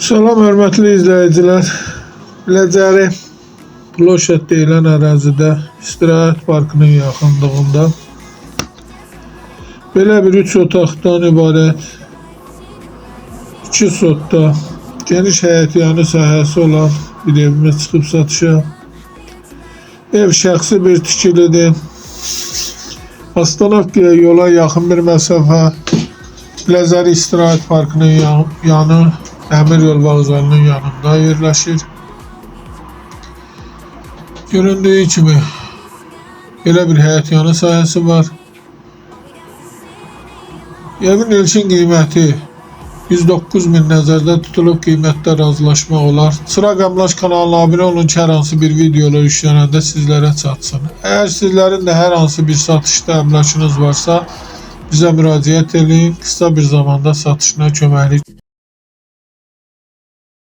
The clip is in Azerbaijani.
Salam hörmətli izləyicilər. Biləcəri Ploşad deyilən ərazidə istirahət parkının yaxınlığında belə bir 3 otaqdan ibarət 2 sotda geniş həyətyanı sahəsi olan bir evimiz çıxıb satışa. Ev şəxsi bir tikilidir. Astanovkaya yola yaxın bir məsafə, Biləcəri istirahət parkının yanı Dəmir yol vağzalının yanında yerləşir. Göründüyü kimi belə bir həyətyanı sahəsi var. Evin ilkin qiyməti 109.000 nəzərdə tutulub, qiymətdə razılaşmaq olar. Çıraq Əmlak kanalına abunə olun ki, hər hansı bir videolar yüklənəndə sizlərə çatsın. Əgər sizlərin də hər hansı bir satışda əmlakınız varsa, bizə müraciət edin. Qısa bir zamanda satışına köməklik